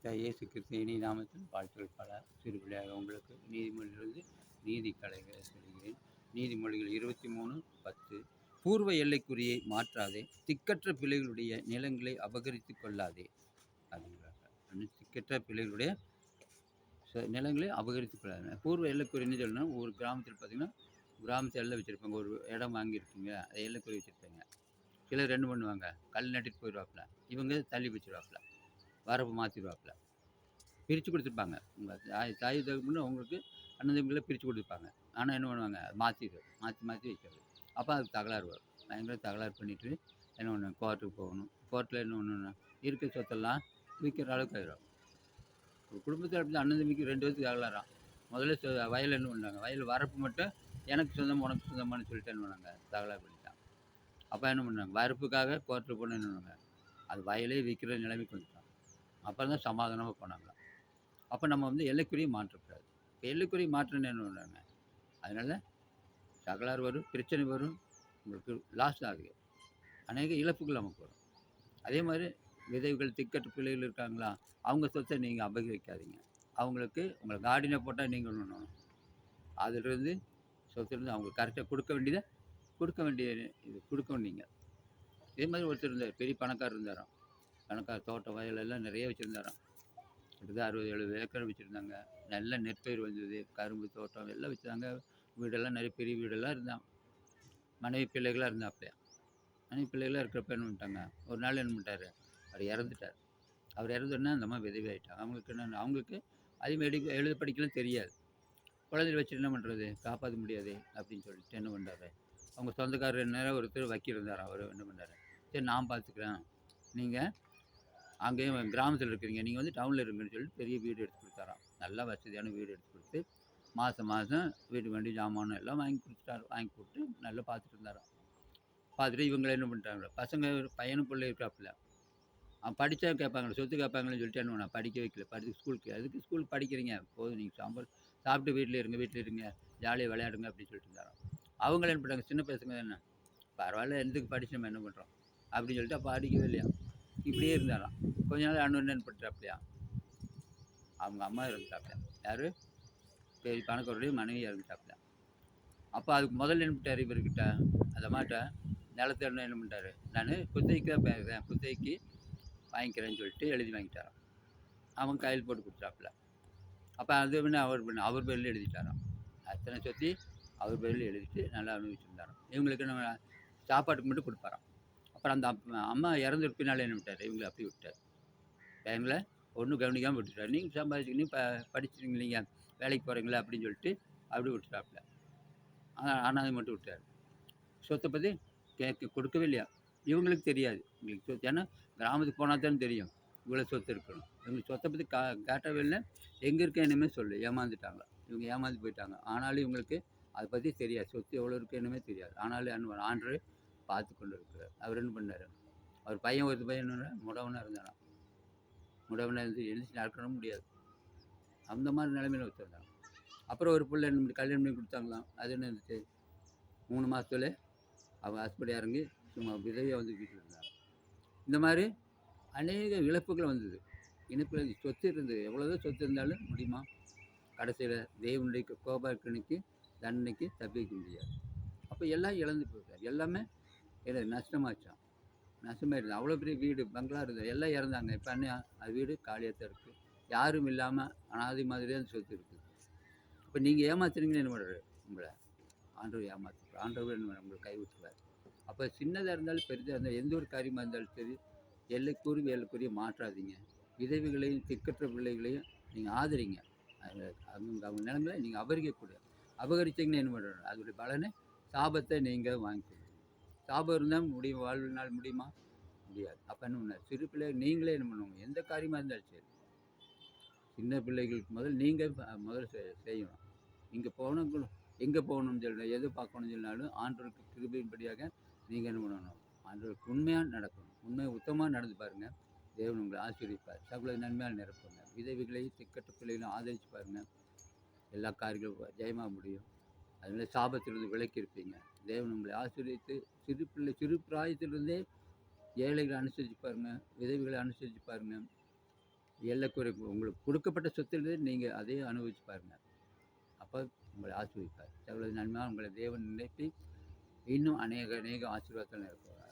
கர்த்தா இயேசு கிறிஸ்து இனி நாமத்தில் வாழ்த்துக்கள் பல. சிறுபிள்ளையாக உங்களுக்கு நீதிமொழியிலிருந்து நீதி கலைகளை சொல்கிறேன். நீதிமொழிகள் 23:10. பூர்வ எல்லைக்குறியை மாற்றாதே, திக்கற்ற பிள்ளைகளுடைய நிலங்களை அபகரித்து கொள்ளாதே அப்படிங்கிறாங்க. திக்கற்ற பிள்ளைகளுடைய நிலங்களை அபகரித்து கொள்ளாது. பூர்வ எல்லைக்குறின்னு சொல்லணும். ஒரு கிராமத்தில் பார்த்தீங்கன்னா, கிராமத்து எல்லை வச்சுருப்பாங்க. ஒரு இடம் வாங்கியிருக்கீங்க, அதை எல்லைக்குறி வச்சுருப்பாங்க. சிலர் என்ன பண்ணுவாங்க, கல் நட்டுட்டு போயிடுவாப்புல, இவங்க தள்ளி வச்சுருவாப்புல, வரப்பு மாற்றிடுவாப்புல, பிரித்து கொடுத்துருப்பாங்க. உங்கள் தாய் தகப்பன்னு உங்களுக்கு அண்ணன் தம்பிகளை பிரித்து கொடுத்துருப்பாங்க. ஆனால் என்ன பண்ணுவாங்க, மாற்றி மாற்றி வைக்கிறது. அப்போ அதுக்கு தகராறு வரும். பயங்கர தகராறு பண்ணிவிட்டு என்ன பண்ணுவாங்க, கோர்ட்டுக்கு போகணும். கோர்ட்டில் என்ன பண்ணணும், இருக்கிற சொத்தெல்லாம் விற்கிற அளவுக்கு ஆயிடும். ஒரு குடும்பத்தில் அப்படி அண்ணன் தம்பிக்கு 2 பேருக்கு தகராறாம். முதல்ல வயல் என்ன பண்ணாங்க, வயல் வரப்பு மட்டும் எனக்கு சொந்தம் உனக்கு சொந்தமானு சொல்லிட்டு என்ன பண்ணாங்க, தகராறு பண்ணிட்டாங்க. அப்போ என்ன பண்ணாங்க, வரப்புக்காக கோர்ட்டுக்கு போனால் என்ன பண்ணுவாங்க, அது வயலே விற்கிற நிலைமைக்கு வந்துட்டாங்க. அப்புறம் தான் சமாதானமாக போனாங்களாம். அப்போ நம்ம எல்லைக்குறியை மாற்றக்கூடாது. இப்போ எல்லைக்குறியை மாற்றணும்னு என்ன பண்ணுறாங்க, அதனால் தகராறு வரும், பிரச்சனை வரும், உங்களுக்கு லாஸ் ஆகுது, அநேக இழப்புகள் நமக்கு வரும். அதே மாதிரி விதைகள் திக்கற்ற பிள்ளைகள் இருக்காங்களா, அவங்க சொத்தை நீங்கள் அபகரிக்காதீங்க. அவங்களுக்கு உங்களை கார்டினை போட்டால் நீங்கள் பண்ணணும், அதிலிருந்து சொத்துலேருந்து அவங்க கரெக்டாக கொடுக்க வேண்டியதை கொடுக்க வேண்டிய இதே மாதிரி ஒருத்தர் இருந்தார், பெரிய பணக்காரர் இருந்தாராம். பணக்கார தோட்டம் வயலெல்லாம் நிறைய வச்சுருந்தாராம். கிட்டத்தட்ட 60-70 ஏக்கர் வச்சுருந்தாங்க. நல்ல நெற்பயிர் வந்தது, கரும்பு தோட்டம் எல்லாம் வச்சுருந்தாங்க. வீடெல்லாம் நிறைய பெரிய வீடெல்லாம் இருந்தான். மனைவி பிள்ளைகளாக இருந்தாப்புலையா. மனைவி பிள்ளைகளாக இருக்கிறப்ப என்ன பண்ணிட்டாங்க, ஒரு நாள் என்ன பண்ணிட்டாரு, அவர் இறந்துட்டார். அவர் இறந்தோடனே அந்த அம்மா விதவை ஆகிட்டாங்க. அவங்களுக்கு என்னென்ன, அவங்களுக்கு அதேமாதிரி எழுத படிக்கலாம் தெரியாது. குழந்தைய வச்சுட்டு என்ன பண்ணுறது, காப்பாற்ற முடியாது அப்படின்னு சொல்லிட்டு என்ன பண்ணுறாரு, அவங்க சொந்தக்காரர் நேரம் ஒருத்தர் வக்கீல் இருந்தார். அவர் என்ன பண்ணுறாரு, சரி நான் பார்த்துக்கிறேன், நீங்கள் அங்கேயும் கிராமத்தில் இருக்கிறீங்க, நீங்கள் டவுனில் இருங்கன்னு சொல்லிட்டு பெரிய வீடு எடுத்து கொடுத்தாராம். நல்லா வசதியான வீடு எடுத்து கொடுத்து மாதம் வீட்டுக்கு வேண்டிய ஜாமானும் எல்லாம் வாங்கி கொடுத்துட்டாரு. வாங்கி கொடுத்து நல்லா பார்த்துட்டு இருந்தாராம். பார்த்துட்டு இவங்களை என்ன பண்ணிட்டாங்க, பசங்க பையனும் பிள்ளை இருக்காப்புல, அவன் படித்தா கேட்பாங்களே, சொத்து கேட்பாங்களேன்னு சொல்லிட்டு என்ன பண்ண, படிக்க வைக்கல. ஸ்கூலுக்கு அதுக்கு ஸ்கூல் படிக்கிறீங்க போதும், நீங்கள் சாப்பிட்டு வீட்டில் இருங்க, ஜாலியாக விளையாடுங்க அப்படின்னு சொல்லிட்டு இருந்தாராம். அவங்கள என்ன பண்ணுறாங்க, சின்ன பசங்க தானே, பரவாயில்ல எதுக்கு படிச்சு நம்ம என்ன பண்ணுறோம் அப்படின்னு சொல்லிட்டு அப்போ படிக்கவே இல்லையா, இப்படியே இருந்தாராம். கொஞ்ச நாள் அண்ணன் என்ன பண்ணுறாப்புலையா, அவங்க அம்மா இறந்துட்டாப்புல, யார், பெரிய பணக்காரருடைய மனைவி இறந்துட்டாப்புல. அப்போ அதுக்கு முதல்ல என்ன பண்ணிட்டார், இவர்கிட்ட அந்த அம்மாட்ட நிலத்தை என்ன பண்ணிட்டார், நான் குத்தகைக்கு தான் பேசுகிறேன், குத்தகைக்கு வாங்கிக்கிறேன்னு சொல்லிட்டு எழுதி வாங்கிட்டாராம். அவன் கையில் போட்டு கொடுத்தாப்புல. அப்போ அது அவர் பேரில் எழுதிட்டாராம். அத்தனை சொத்தி அவர் பேரில் எழுதிட்டு நல்லா அனுபவிச்சுருந்தாராம். இவங்களுக்கு நம்ம சாப்பாட்டுக்கு மட்டும் கொடுப்பாராம். அப்புறம் அந்த அம்மா இறந்து பின்னால் என்ன விட்டார், இவங்களை அப்படி விட்டார். டைமில் ஒன்றும் கவனிக்காமல் விட்டுட்டார். நீங்கள் சம்பாதிச்சிங்க, படிச்சிருங்க, நீங்கள் வேலைக்கு போகிறீங்களா அப்படின்னு சொல்லிட்டு அப்படி விட்டுட்டாப்புல. ஆனால் அதை மட்டும் விட்டார். சொத்தை பற்றி கொடுக்கவே இல்லையா. இவங்களுக்கு தெரியாது, உங்களுக்கு சொத்து, ஏன்னா கிராமத்துக்கு போனால் தான் தெரியும் இவ்வளோ சொத்து இருக்கணும். இவங்களுக்கு சொத்தை பற்றி காட்டவே இல்லை, எங்கே இருக்க என்னமே சொல்லு, ஏமாந்துட்டாங்க. இவங்க ஏமாந்து போயிட்டாங்க. ஆனாலும் இவங்களுக்கு அதை பற்றி தெரியாது, சொத்து எவ்வளோ இருக்குது என்னமே தெரியாது. ஆனாலும் என்ன ஆண்டு பார்த்து கொண்டு இருக்கிறார். அவர் என்ன பண்ணார், அவர் பையன் ஒரு பையன் முடவனாக இருந்தாராம். முடவனாக இருந்து எழுந்து நடக்கணும் முடியாது, அந்த மாதிரி நிலைமையில் வச்சுருந்தாங்க. அப்புறம் ஒரு பிள்ளை கல்யாணம் பண்ணி கொடுத்தாங்களாம். அது என்ன இருந்துச்சு, 3 மாதத்துல அவங்க ஹஸ்பண்ட் இறங்கி சும்மா விதவியாக வீட்டில் இருந்தாங்க. இந்த மாதிரி அநேக இழப்புகள் வந்தது. இணைப்பில் சொத்து இருந்தது, எவ்வளோதான் சொத்து இருந்தாலும் முடியுமா, கடைசியில் தேவனுடைய கோபாக்கணிக்கு தண்டனைக்கு தப்பிக்க முடியாது. அப்போ எல்லாம் இழந்து போயிட்டார். எல்லாமே நஷ்டமாச்சான், நஷ்டமாயிருந்தது. அவ்வளோ பெரிய வீடு பங்களா இருந்தது, எல்லாம் இறந்தாங்க. இப்போ அது வீடு காலியாக தான் இருக்குது, யாரும் இல்லாமல் அனாதை மாதிரியே அந்த சொத்து இருக்குது. இப்போ நீங்கள் ஏமாத்துறீங்கன்னு என்ன பண்ணுறாரு, உங்களை ஆண்டவர் ஏமாத்துறாரு. ஆண்டவர் என்ன உங்களை கைவிட்டுறாரு. அப்போ சின்னதாக இருந்தாலும் பெரிதாக இருந்தாலும் எந்த ஒரு காரியமாக இருந்தாலும் சரி, எல்லைக்குரிய மாற்றாதீங்க. விதவைகளையும் திக்கற்ற பிள்ளைகளையும் நீங்கள் ஆதரிங்க. அவங்க நிலைமையில நீங்கள் அபகரிச்சிங்கன்னா என்ன பண்ணுறாரு, அதோடைய பலனை சாபத்தை நீங்கள் வாங்கிக்கணும். சாபம் இருந்தால் முடியும், வாழ்நாள் முடியுமா, முடியாது. அப்போ என்ன பண்ணார், சிறு பிள்ளைகள் நீங்களே என்ன பண்ணுவாங்க, எந்த காரியமாக இருந்தாலும் சரி, சின்ன பிள்ளைகளுக்கு முதல்ல செய்யணும். இங்கே போகணும், எங்கே போகணும்னு சொல்லணும், எது பார்க்கணும்னு சொன்னாலும் ஆண்டவருக்கு கிருபையின்படியாக நீங்கள் என்ன பண்ணணும், ஆண்டவருக்கு உண்மையாக நடக்கணும். உண்மையாக உத்தமாக நடந்து பாருங்கள், தேவன் உங்களை ஆசீர்வதிப்பார், சகல நன்மையாக நிரப்புங்க. விதவைகளையும் திக்கற்ற பிள்ளைகளையும் ஆதரித்து பாருங்கள், எல்லா காரியங்களும் ஜெயமாக முடியும். அதனால சாபத்திலிருந்து விலக்கி இருப்பீங்க. தேவன் உங்களை ஆசீர்வதித்து சிறு பிராயத்திலிருந்தே ஏழைகளை அனுசரித்து பாருங்கள், விதவைகளை அனுசரித்து பாருங்கள், எல்லைக்குறை உங்களுக்கு கொடுக்கப்பட்ட சொத்திலிருந்து நீங்கள் அதையே அனுபவிச்சு பாருங்க. அப்போ உங்களை ஆசீர்வதிப்பார். சகல நன்மையாக உங்களை தேவன் நினைத்து இன்னும் அநேக அநேக ஆசீர்வாதத்தில் நிரப்புவார்.